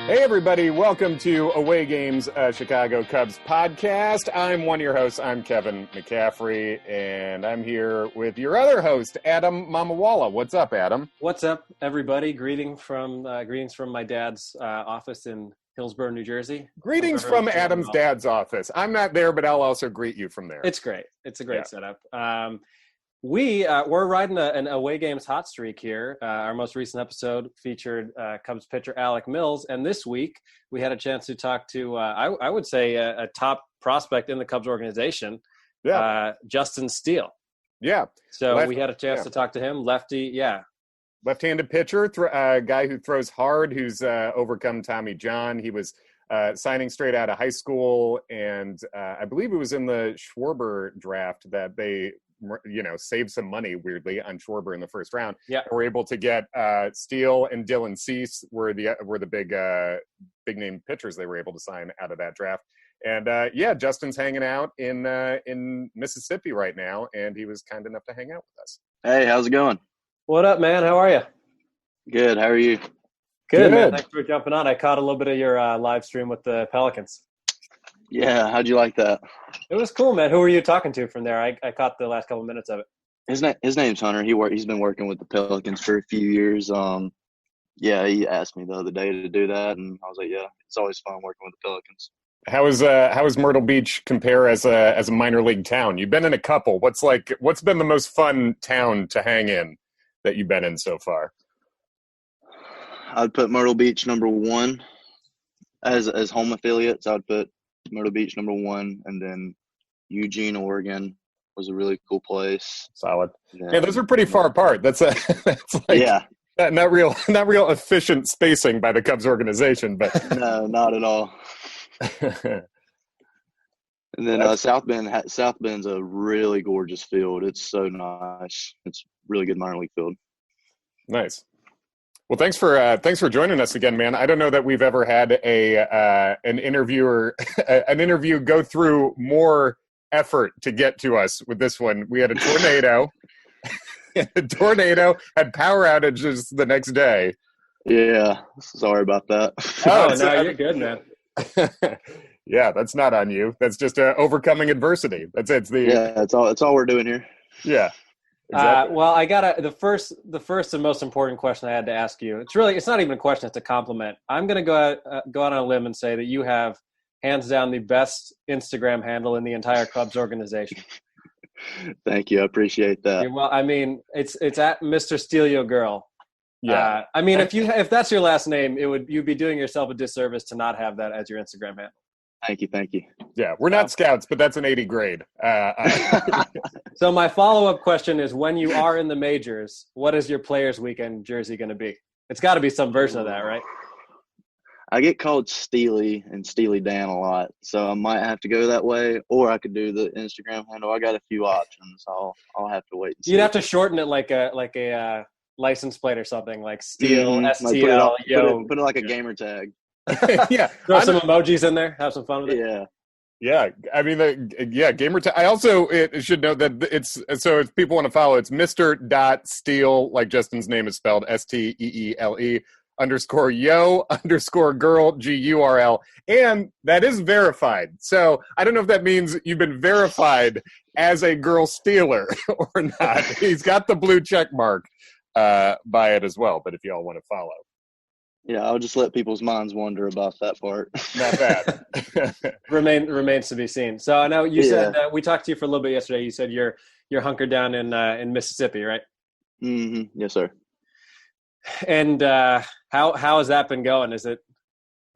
Hey, everybody. Welcome to Away Games, Chicago Cubs podcast. I'm one of your hosts. I'm Kevin McCaffrey, and I'm here with your other host, Adam Mamawala. What's up, Adam? What's up, everybody? Greetings from my dad's office in Hillsborough, New Jersey. Greetings from Adam's dad's office. I'm not there, but I'll also greet you from there. It's great. It's a great setup. We're riding an Away Games hot streak here. Our most recent episode featured Cubs pitcher Alec Mills, and this week we had a chance to talk to I would say a top prospect in the Cubs organization, Justin Steele. Yeah. So we had a chance to talk to him. Lefty, left-handed pitcher, guy who throws hard, who's overcome Tommy John. He was signing straight out of high school, and I believe it was in the Schwarber draft that they saved some money weirdly on Schwarber in the first round. Yeah, we're able to get Steele and Dylan Cease were the big name pitchers they were able to sign out of that draft. And Justin's hanging out in Mississippi right now, and he was kind enough to hang out with us. Hey, how's it going? What up, man? How are you? Good. How are you? Good, man. Thanks for jumping on. I caught a little bit of your live stream with the Pelicans. Yeah, how'd you like that? It was cool, man. Who were you talking to from there? I caught the last couple of minutes of it. His name's Hunter. He's been working with the Pelicans for a few years. He asked me the other day to do that, and I was like, yeah, it's always fun working with the Pelicans. How is Myrtle Beach compare as a minor league town? You've been in a couple. What's been the most fun town to hang in that you've been in so far? I'd put Myrtle Beach number one as home affiliates. I'd put Myrtle Beach number one, and then Eugene, Oregon was a really cool place. Solid. Yeah, those are pretty far apart. That's not real efficient spacing by the Cubs organization, but no, not at all. And then South Bend's a really gorgeous field. It's so nice. It's really good minor league field. Nice. Well, thanks for joining us again, man. I don't know that we've ever had an interview go through more effort to get to us with this one. We had a tornado. Had power outages the next day. Yeah, sorry about that. No, you're good, man. Yeah, that's not on you. That's just overcoming adversity. That's it. That's all we're doing here. Yeah. Exactly. Well, I got the first and most important question I had to ask you. It's not even a question; it's a compliment. I'm going to go out on a limb and say that you have hands down the best Instagram handle in the entire Cubs organization. Thank you, I appreciate that. Well, I mean, it's at Mr. Steele Your Girl. Yeah. I mean, if that's your last name, you'd be doing yourself a disservice to not have that as your Instagram handle. Thank you. Yeah, we're not scouts, but that's an 80 grade. So my follow-up question is, when you are in the majors, what is your Players Weekend jersey going to be? It's got to be some version of that, right? I get called Steely and Steely Dan a lot, so I might have to go that way, or I could do the Instagram handle. I got a few options. I'll have to wait and see. You'd have to shorten it like a license plate or something, like Steel, STL. Like put it like a gamer tag. Yeah, throw some emojis in there. Have some fun with it. Yeah. I mean, gamer tag. I also should note that it's so if people want to follow, it's Mr. Steele, like Justin's name is spelled STEELE _ girl GURL, and that is verified. So I don't know if that means you've been verified as a girl stealer or not. He's got the blue check mark by it as well. But if y'all want to follow. Yeah, I'll just let people's minds wonder about that part. Not bad. Remains to be seen. So I know you said we talked to you for a little bit yesterday. You said you're hunkered down in Mississippi, right? Mm-hmm. Yes, sir. And how has that been going? Is it?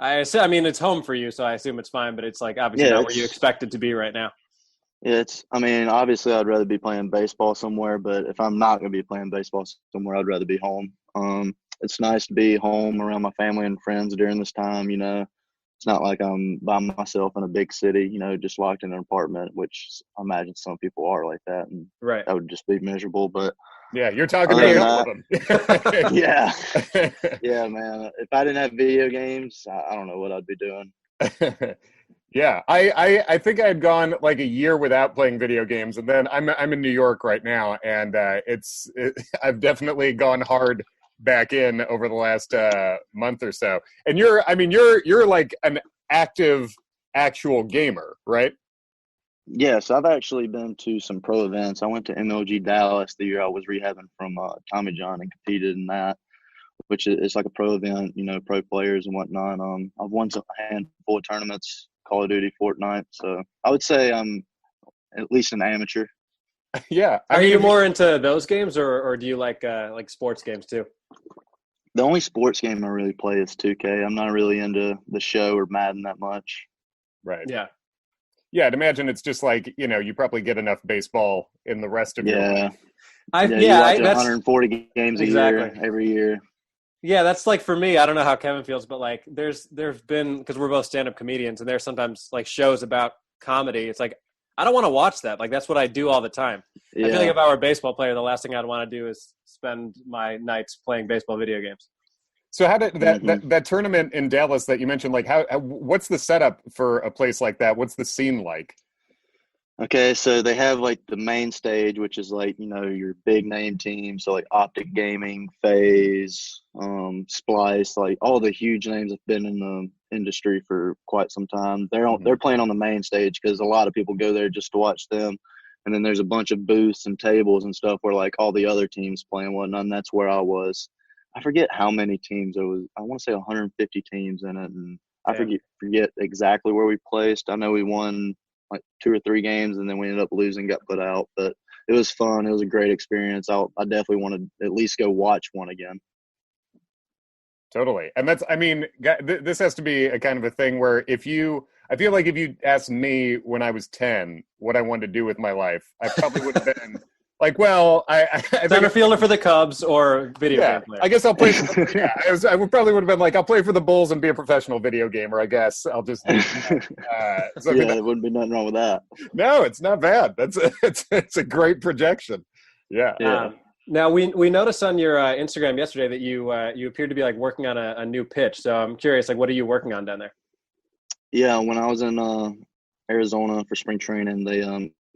I mean, it's home for you, so I assume it's fine. But it's like obviously not where you expect it to be right now. Obviously I'd rather be playing baseball somewhere, but if I'm not going to be playing baseball somewhere, I'd rather be home. It's nice to be home around my family and friends during this time. It's not like I'm by myself in a big city, just locked in an apartment, which I imagine some people are like that, and that would just be miserable. But yeah, you're talking about them. Yeah, man. If I didn't have video games, I don't know what I'd be doing. Yeah, I think I had gone like a year without playing video games, and then I'm in New York right now, and I've definitely gone hard back in over the last month or so. And you're like an active, actual gamer, right? Yes, I've actually been to some pro events. I went to MLG Dallas the year I was rehabbing from Tommy John and competed in that, which is like a pro event, pro players and whatnot. I've won a handful of tournaments, Call of Duty, Fortnite. So I would say I'm at least an amateur. Yeah. Are you more into those games or do you like sports games too? The only sports game I really play is 2K. I'm not really into the show or Madden that much. Right. Yeah. Yeah, I'd imagine it's just like, you probably get enough baseball in the rest of your life. You watch 140 games a year every year. Yeah, that's like for me, I don't know how Kevin feels, but like there's been, because we're both stand-up comedians, and there's sometimes like shows about comedy. It's like, I don't want to watch that. Like that's what I do all the time. Yeah. I feel like if I were a baseball player, the last thing I'd want to do is spend my nights playing baseball video games. So how did that tournament in Dallas that you mentioned, like what's the setup for a place like that? What's the scene like? Okay, so they have like the main stage, which is like, your big name team. So like Optic Gaming, FaZe, Splice, like all the huge names have been in the industry for quite some time. They're playing on the main stage because a lot of people go there just to watch them. And then there's a bunch of booths and tables and stuff where like all the other teams play and whatnot. And that's where I was. I forget how many teams there was. I want to say 150 teams in it. And I forget exactly where we placed. I know we won like 2 or 3 games, and then we ended up losing, got put out. But it was fun. It was a great experience. I definitely want to at least go watch one again. Totally. And this has to be a kind of a thing where I feel like if you asked me when I was 10 what I wanted to do with my life, I probably would have been like, well, I center fielder for the Cubs or video game player. I guess I'll play. I would have been like, I'll play for the Bulls and be a professional video gamer. I guess I'll just. There wouldn't be nothing wrong with that. No, it's not bad. It's a great projection. Yeah. Now we noticed on your Instagram yesterday that you appeared to be like working on a new pitch. So I'm curious, like, what are you working on down there? Yeah, when I was in Arizona for spring training, they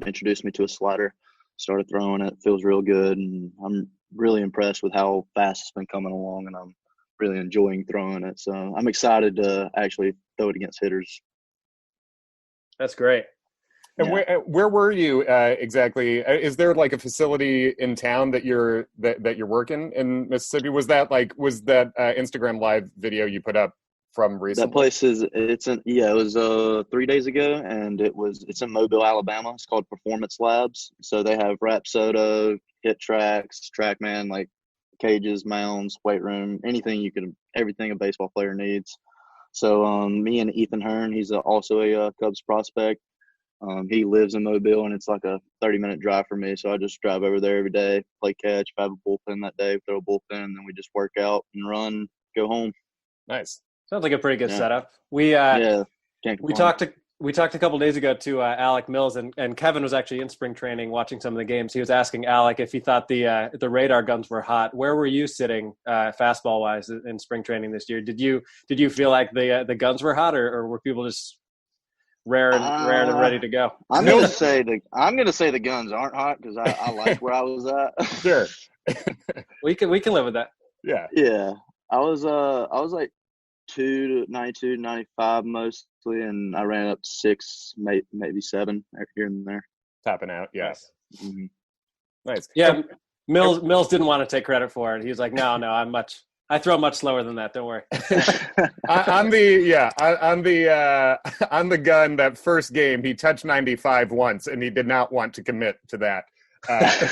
introduced me to a slider. Started throwing it. Feels real good, and I'm really impressed with how fast it's been coming along, and I'm really enjoying throwing it. So I'm excited to actually throw it against hitters. That's great. And where were you exactly? Is there like a facility in town that you're working in Mississippi? Was that Instagram live video you put up from recently? That place it was 3 days ago, and it's in Mobile, Alabama. It's called Performance Labs. So they have Rapsodo, hit tracks, TrackMan, like cages, mounds, weight room, everything a baseball player needs. So me and Ethan Hearn, he's also a Cubs prospect. He lives in Mobile, and it's like a 30-minute drive for me. So I just drive over there every day, play catch. If I have a bullpen that day, throw a bullpen, and then we just work out and run, go home. Nice. Sounds like a pretty good setup. We talked a couple days ago to Alec Mills, and Kevin was actually in spring training watching some of the games. He was asking Alec if he thought the radar guns were hot. Where were you sitting fastball wise in spring training this year? Did you feel like the guns were hot, or were people just rare and ready to go? I'm gonna say the guns aren't hot because I liked where I was at. Sure. we can live with that. Yeah. Yeah. I was like 292, 95 mostly, and I ran up to 6, maybe 7 here and there. Topping out, yes. Mm-hmm. Nice. Yeah, Mills didn't want to take credit for it. He was like, no, I throw much slower than that. Don't worry. on the gun, that first game, he touched 95 once, and he did not want to commit to that. I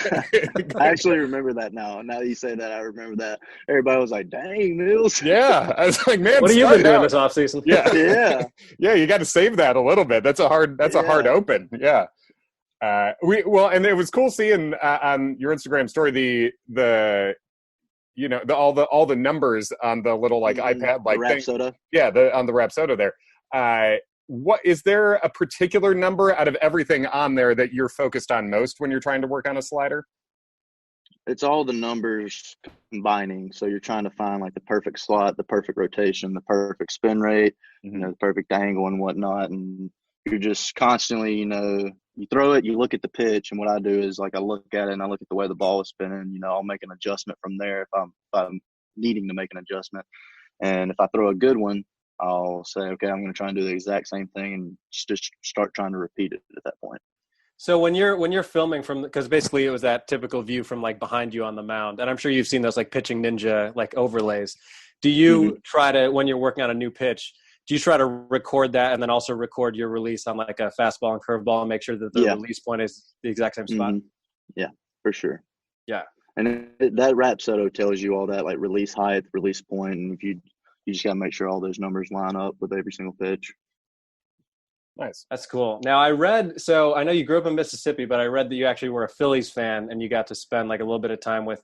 actually remember that now. Now that you say that, I remember that. Everybody was like, dang, Mills. Yeah. I was like, man, what have you been doing this offseason? Yeah. Yeah, you got to save that a little bit. That's a hard open. Yeah. And it was cool seeing on your Instagram story the all the numbers on the little iPad thing. Rapsodo. Yeah, on the Rapsodo there. What is there a particular number out of everything on there that you're focused on most when you're trying to work on a slider? It's all the numbers combining. So you're trying to find like the perfect slot, the perfect rotation, the perfect spin rate, the perfect angle and whatnot. And you're just constantly, you throw it, you look at the pitch, and what I do is like I look at it and I look at the way the ball is spinning. I'll make an adjustment from there if I'm needing to make an adjustment. And if I throw a good one, I'll say, okay, I'm going to try and do the exact same thing and just start trying to repeat it at that point. So when you're filming from, because basically it was that typical view from like behind you on the mound, and I'm sure you've seen those like pitching ninja like overlays. Do you try to, when you're working on a new pitch, do you try to record that and then also record your release on like a fastball and curveball and make sure that the release point is the exact same spot? Yeah, for sure. Yeah. And that Rapsodo tells you all that, like release height, release point, and if you just got to make sure all those numbers line up with every single pitch. Nice. That's cool. Now I read, so I know you grew up in Mississippi, but I read that you actually were a Phillies fan and you got to spend like a little bit of time with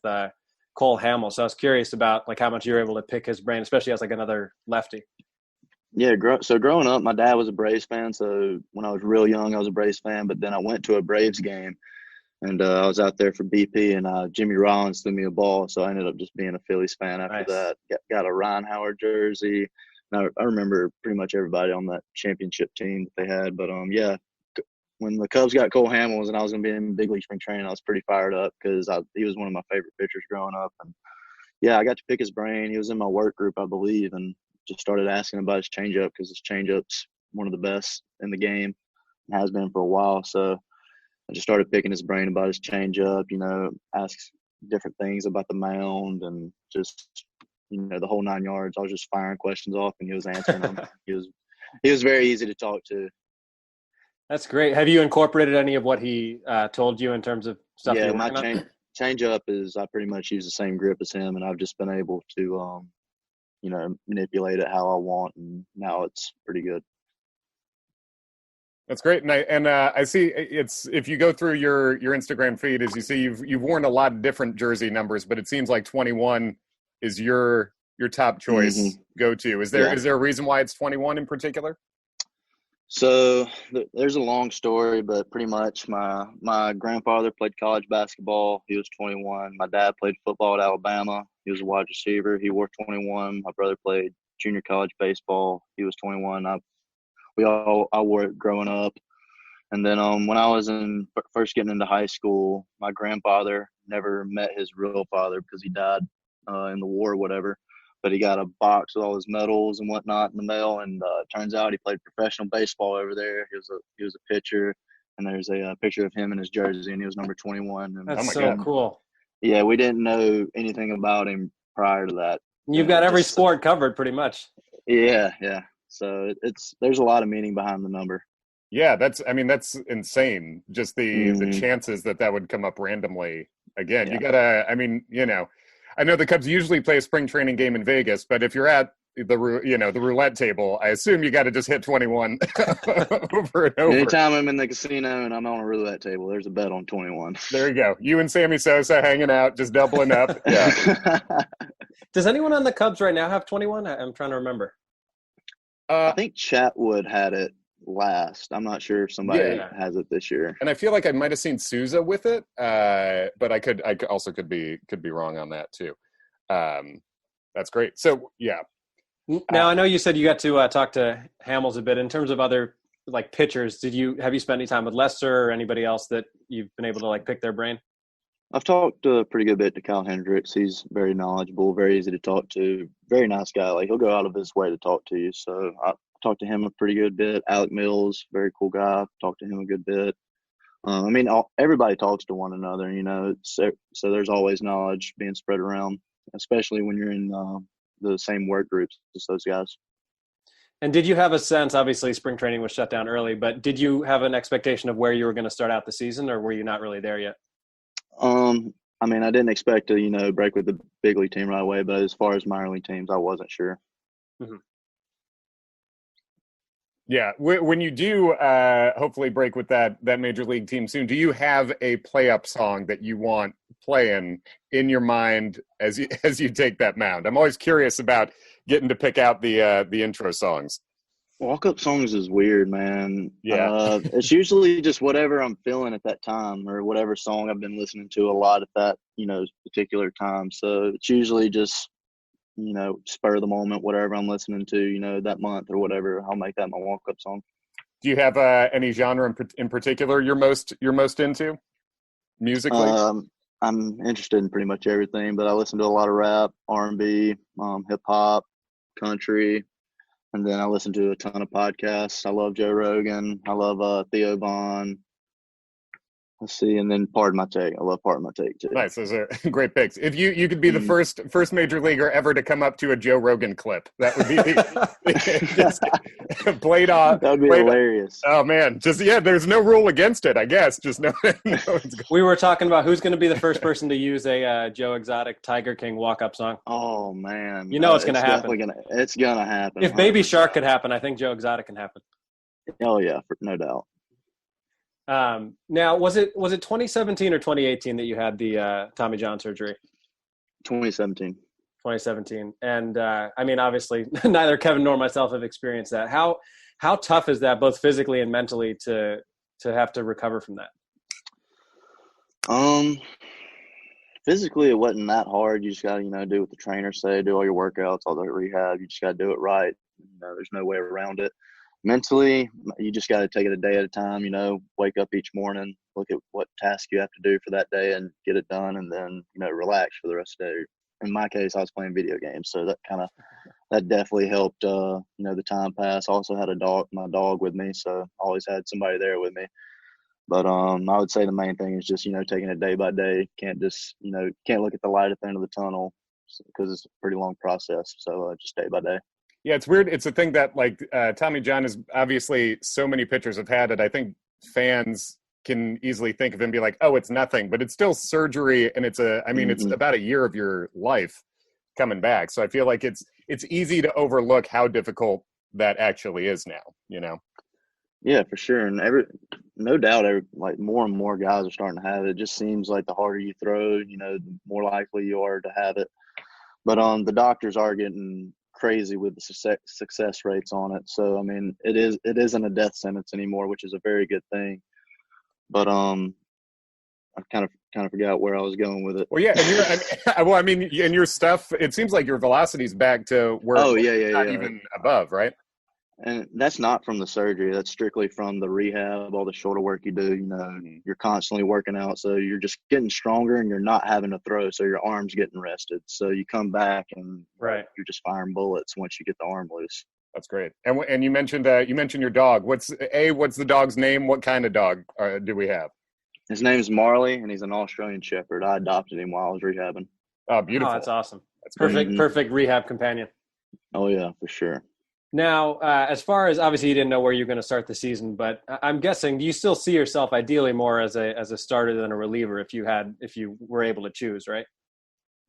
Cole Hamill. So I was curious about like how much you were able to pick his brain, especially as like another lefty. Yeah. So growing up, my dad was a Braves fan. So when I was real young, I was a Braves fan, but then I went to a Braves game and I was out there for BP and Jimmy Rollins threw me a ball. So I ended up just being a Phillies fan after that. Got a Ryan Howard jersey. Now, I remember pretty much everybody on that championship team that they had. But, when the Cubs got Cole Hamels and I was going to be in big league spring training, I was pretty fired up because he was one of my favorite pitchers growing up. And, I got to pick his brain. He was in my work group, I believe, and just started asking about his changeup because his changeup's one of the best in the game and has been for a while. So I just started picking his brain about his changeup, ask different things about the mound and just – the whole 9 yards. I was just firing questions off, and he was answering them. He was very easy to talk to. That's great. Have you incorporated any of what he told you in terms of stuff? Yeah, my change up is I pretty much use the same grip as him, and I've just been able to, manipulate it how I want, and now it's pretty good. That's great, and I see it's if you go through your Instagram feed, as you see, you've worn a lot of different jersey numbers, but it seems like 21 is your top choice go-to. Is there a reason why it's 21 in particular? So there's a long story, but pretty much my grandfather played college basketball. He was 21. My dad played football at Alabama. He was a wide receiver. He wore 21. My brother played junior college baseball. He was 21. I wore it growing up. And then when I was first getting into high school, my grandfather never met his real father because he died in the war or whatever, but he got a box with all his medals and whatnot in the mail, and turns out he played professional baseball over there. He was a pitcher, and there's a picture of him in his jersey, and he was number 21. And, That's so cool. Yeah, we didn't know anything about him prior to that. You've got every sport covered pretty much. Yeah. So there's a lot of meaning behind the number. Yeah, that's insane. Just the chances that would come up randomly. Again, you gotta. I know the Cubs usually play a spring training game in Vegas, but if you're at the roulette table, I assume you got to just hit 21 over and over. Anytime I'm in the casino and I'm on a roulette table, there's a bet on 21. There you go. You and Sammy Sosa hanging out, just doubling up. Yeah. Does anyone on the Cubs right now have 21? I'm trying to remember. I think Chatwood had it last. I'm not sure if somebody has it this year. And I feel like I might have seen Souza with it, but I could be wrong on that too. That's great. So yeah. Now I know you said you got to talk to Hamels a bit. In terms of other like pitchers, have you spent any time with Lester or anybody else that you've been able to like pick their brain? I've talked a pretty good bit to Kyle Hendricks. He's very knowledgeable, very easy to talk to, very nice guy. Like he'll go out of his way to talk to you. So I talked to him a pretty good bit. Alec Mills, very cool guy. Talked to him a good bit. Everybody talks to one another, so there's always knowledge being spread around, especially when you're in the same work groups as those guys. And did you have a sense, obviously spring training was shut down early, but did you have an expectation of where you were going to start out the season, or were you not really there yet? I didn't expect to, break with the big league team right away, but as far as minor league teams, I wasn't sure. Mm-hmm. Yeah. When you do hopefully break with that major league team soon, do you have a play-up song that you want playing in your mind as you take that mound? I'm always curious about getting to pick out the intro songs. Walk-up songs is weird, man. Yeah. It's usually just whatever I'm feeling at that time or whatever song I've been listening to a lot at that, particular time. So it's usually just, spur of the moment, whatever I'm listening to, that month or whatever, I'll make that my walk-up song. Do you have any genre in particular you're most into musically? I'm interested in pretty much everything, but I listen to a lot of rap, R&B, hip hop, country, and then I listen to a ton of podcasts. I love Joe Rogan. I love Theo Vaughn. Let's see, and then Pardon My Take. I love Pardon My Take too. Nice. Those are great picks. If you could be the first major leaguer ever to come up to a Joe Rogan clip, that would be just played off. That would be hilarious. Oh man, there's no rule against it, I guess. Just no. We were talking about who's going to be the first person to use a Joe Exotic Tiger King walk-up song. Oh man, you know it's going to happen. It's going to happen. If 100%. Baby Shark could happen, I think Joe Exotic can happen. Oh yeah, no doubt. Now, was it 2017 or 2018 that you had the Tommy John surgery? 2017. 2017, and I mean, obviously, neither Kevin nor myself have experienced that. How tough is that, both physically and mentally, to have to recover from that? Physically, it wasn't that hard. You just got to do what the trainers say, do all your workouts, all the rehab. You just got to do it right. There's no way around it. Mentally, you just got to take it a day at a time, wake up each morning, look at what task you have to do for that day and get it done, and then, relax for the rest of the day. In my case, I was playing video games, so that definitely helped, the time pass. I also had my dog with me, so I always had somebody there with me. But I would say the main thing is just, taking it day by day. Can't just, can't look at the light at the end of the tunnel because it's a pretty long process. So just day by day. Yeah, it's weird. It's a thing that Tommy John is obviously so many pitchers have had it. I think fans can easily think of it and be like, oh, it's nothing, but it's still surgery. And it's it's about a year of your life coming back. So I feel like it's easy to overlook how difficult that actually is now, Yeah, for sure. And no doubt, more and more guys are starting to have it. It just seems like the harder you throw, the more likely you are to have it. But the doctors are getting crazy with the success rates on it. So I mean, it isn't a death sentence anymore, which is a very good thing. But I kind of forgot where I was going with it. Well, yeah, and and your stuff, it seems like your velocity's back to where not even above, right? And that's not from the surgery. That's strictly from the rehab, all the shoulder work you do. You're constantly working out, so you're just getting stronger, and you're not having to throw, so your arm's getting rested. So you come back, and right, you're just firing bullets once you get the arm loose. That's great. And you mentioned your dog. What's the dog's name? What kind of dog do we have? His name's Marley, and he's an Australian Shepherd. I adopted him while I was rehabbing. Oh, beautiful! Oh, that's awesome. That's perfect rehab companion. Oh yeah, for sure. Now, as far as obviously you didn't know where you're going to start the season, but I'm guessing, do you still see yourself ideally more as a starter than a reliever if you were able to choose, right?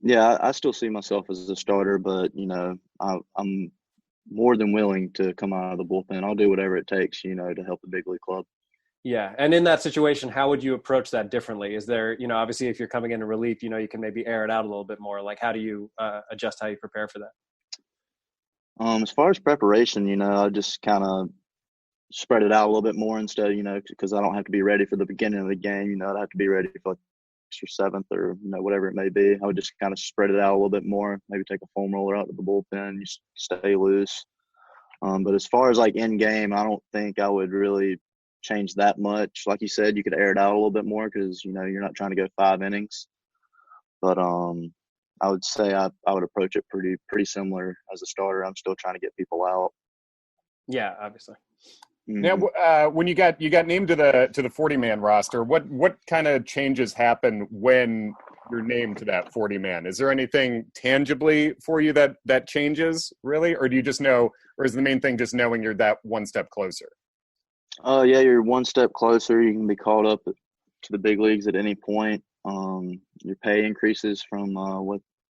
Yeah, I still see myself as a starter, but I'm more than willing to come out of the bullpen. I'll do whatever it takes, to help the big league club. Yeah, and in that situation, how would you approach that differently? Is there, obviously if you're coming in relief, you can maybe air it out a little bit more. Like, how do you adjust how you prepare for that? As far as preparation, I just kind of spread it out a little bit more instead, because I don't have to be ready for the beginning of the game. I'd have to be ready for your seventh or, whatever it may be. I would just kind of spread it out a little bit more, maybe take a foam roller out to the bullpen, you stay loose. But as far as in game, I don't think I would really change that much. Like you said, you could air it out a little bit more because, you're not trying to go 5 innings. But I would say I would approach it pretty similar as a starter. I'm still trying to get people out. Yeah, obviously. Mm-hmm. Now, when you got named to the 40-man roster, what kind of changes happen when you're named to that 40-man? Is there anything tangibly for you that changes really, or do you just know, or is the main thing just knowing you're that one step closer? Yeah, you're one step closer. You can be called up to the big leagues at any point. Your pay increases from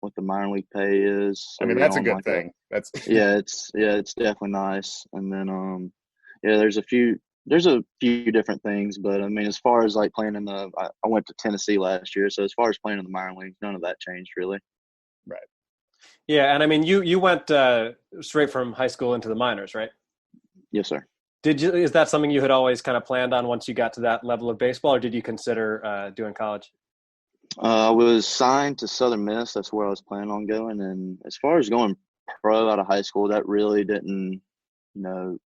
what the minor league pay is. So that's a good thing. That's it's definitely nice. And then there's a few different things, but as far as playing I went to Tennessee last year, so as far as playing in the minor leagues, none of that changed really. Right. Yeah, and you went straight from high school into the minors, right? Yes, sir. Is that something you had always kind of planned on once you got to that level of baseball, or did you consider doing college? I was signed to Southern Miss. That's where I was planning on going. And as far as going pro out of high school, that really didn't,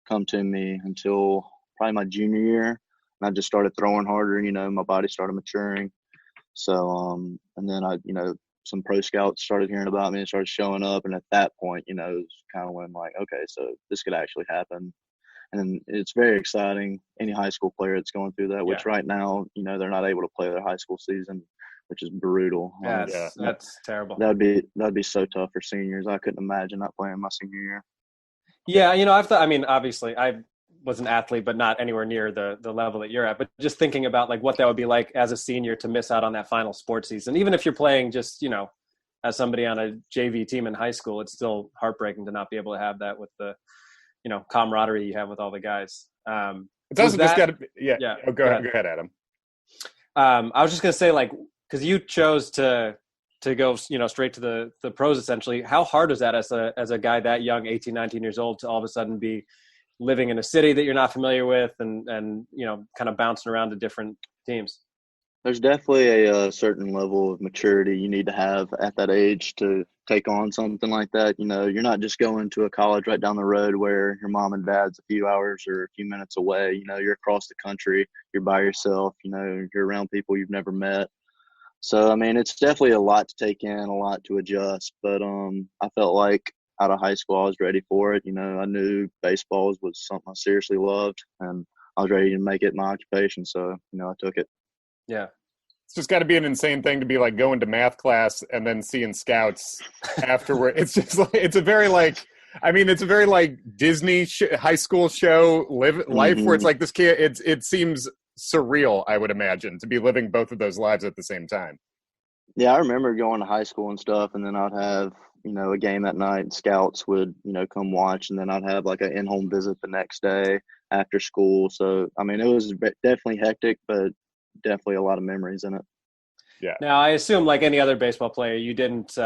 come to me until probably my junior year. And I just started throwing harder. My body started maturing. So, and then some pro scouts started hearing about me and started showing up. And at that point, it was kind of when like, okay, so this could actually happen. And it's very exciting. Any high school player that's going through that, which right now, they're not able to play their high school season, which is brutal. Yeah, that's terrible. That'd be so tough for seniors. I couldn't imagine not playing my senior year. Yeah, obviously I was an athlete, but not anywhere near the level that you're at. But just thinking about like what that would be like as a senior to miss out on that final sports season, even if you're playing just, as somebody on a JV team in high school, it's still heartbreaking to not be able to have that with the, camaraderie you have with all the guys. It's also just got to be, Oh, go ahead, Adam. I was just going to say, like, because you chose to go, straight to the pros, essentially. How hard is that as a guy that young, 18, 19 years old, to all of a sudden be living in a city that you're not familiar with and kind of bouncing around to different teams? There's definitely a certain level of maturity you need to have at that age to take on something like that. You're not just going to a college right down the road where your mom and dad's a few hours or a few minutes away. You're across the country, you're by yourself, you're around people you've never met. So, it's definitely a lot to take in, a lot to adjust. But I felt like out of high school, I was ready for it. I knew baseball was something I seriously loved, and I was ready to make it my occupation. So, I took it. Yeah. It's just got to be an insane thing to be like going to math class and then seeing scouts afterward. It's just like, it's a very Disney high school show life where it's like this kid, it seems surreal, I would imagine, to be living both of those lives at the same time. Yeah, I remember going to high school and stuff, and then I'd have, a game that night, and scouts would, come watch, and then I'd have like an in-home visit the next day after school. So, it was definitely hectic, but definitely a lot of memories in it. Yeah. Now, I assume like any other baseball player, you didn't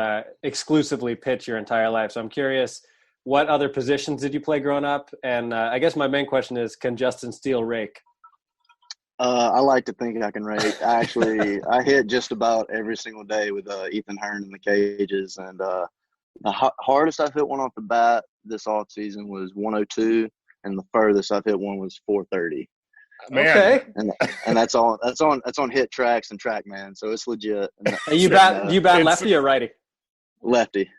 exclusively pitch your entire life. So I'm curious, what other positions did you play growing up? And I guess my main question is, can Justin Steele rake? I like to think I can rake. I hit just about every single day with Ethan Hearn in the cages. And the hardest I've hit one off the bat this off season was 102, and the furthest I've hit one was 430. Man. Okay. And that's on hit tracks and TrackMan, so it's legit. You bat lefty or righty? Lefty.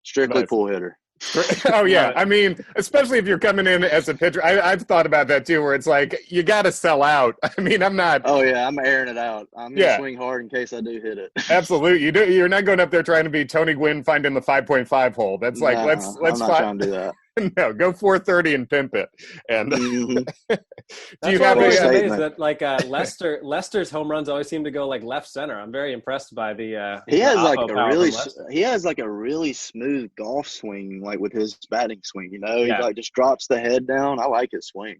Strictly Nice. Pull hitter. Oh yeah, especially if you're coming in as a pitcher. I've thought about that too, where it's like you got to sell out. I'm not. Oh yeah, I'm airing it out. I'm gonna swing hard in case I do hit it. Absolutely, you're not going up there trying to be Tony Gwynn finding the 5.5 hole. That's like let's. I'm not trying to do that. No, go 430 and pimp it. And mm-hmm. do you have always a amazed that like Lester's home runs always seem to go like left center. I'm very impressed by the. He has like a really smooth golf swing, like with his batting swing. He like just drops the head down. I like his swing.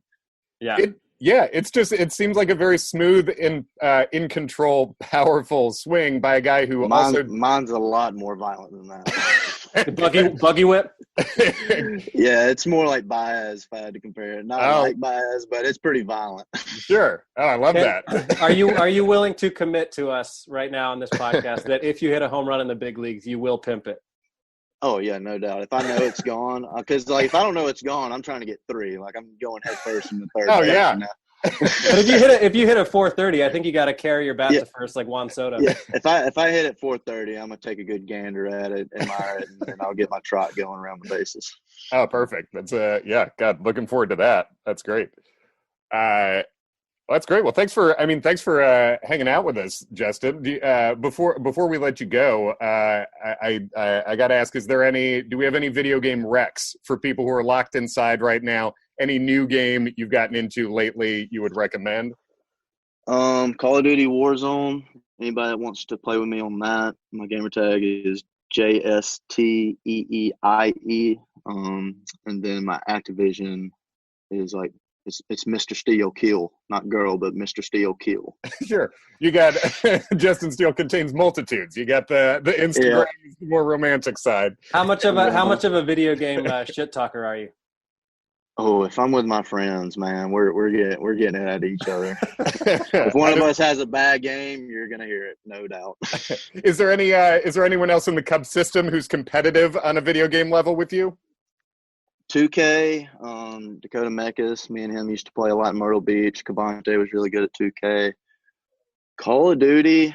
Yeah. It seems like a very smooth and in control, powerful swing by a guy who mine's a lot more violent than that. Buggy whip. Yeah, it's more like Baez if I had to compare it. Not like Baez, but it's pretty violent. Sure. Oh, I love that. Are you willing to commit to us right now on this podcast that if you hit a home run in the big leagues, you will pimp it? Oh yeah, no doubt. If I know it's gone, because like if I don't know it's gone, I'm trying to get 3. Like I'm going head first in the third. Oh yeah. But if you hit a 430, I think you got to carry your bat to first like Juan Soto. Yeah, if I hit at 430, I'm gonna take a good gander at it, admire it, and then I'll get my trot going around the bases. Oh, perfect. That's God, looking forward to that. That's great. That's great. Well, thanks for hanging out with us, Justin. Before we let you go, I got to ask: do we have any video game recs for people who are locked inside right now? Any new game you've gotten into lately you would recommend? Call of Duty Warzone. Anybody that wants to play with me on that, my gamer tag is JSTEEIE. And then my Activision is like it's Mr. Steele Kill, not girl, but Mr. Steele Kill. Sure. You got Justin Steele contains multitudes. You got the Instagram, the more romantic side. How much of a video game shit talker are you? Oh, if I'm with my friends, man, we're getting it at each other. If one of us has a bad game, you're gonna hear it, no doubt. Is there anyone else in the Cubs system who's competitive on a video game level with you? 2K, Dakota Mekas, me and him used to play a lot in Myrtle Beach. Cavante was really good at 2K. Call of Duty,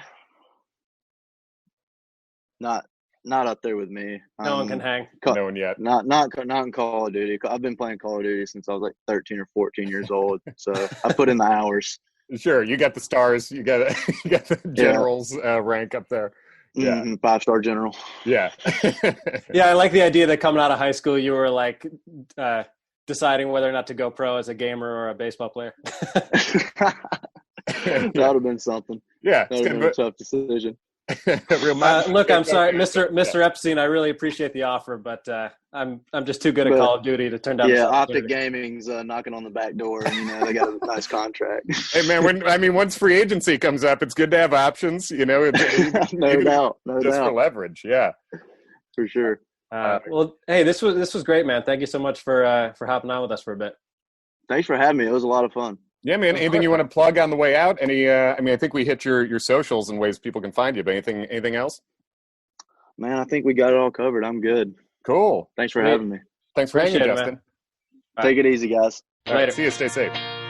Not up there with me. No one can hang. No one yet. Not in Call of Duty. I've been playing Call of Duty since I was like 13 or 14 years old. So I put in the hours. Sure, you got the stars. You got the general's rank up there. Yeah, 5-star general. Yeah. Yeah, I like the idea that coming out of high school, you were like deciding whether or not to go pro as a gamer or a baseball player. That would have been something. Yeah, that would have been a tough decision. Look, I'm sorry, Mr. Epstein. I really appreciate the offer, but I'm just too good at Call of Duty to turn down. Yeah, Optic Gaming's knocking on the back door. And, they got a nice contract. Hey man, once free agency comes up, it's good to have options. No doubt, just for leverage. Yeah, for sure. Well, hey, this was great, man. Thank you so much for hopping on with us for a bit. Thanks for having me. It was a lot of fun. Yeah, man. Anything you want to plug on the way out? I think we hit your socials and ways people can find you, but anything else? Man, I think we got it all covered. I'm good. Cool. Thanks for having me. Thanks for hanging, Appreciate it, Justin. man. Take it easy, guys. All right, see you. Stay safe.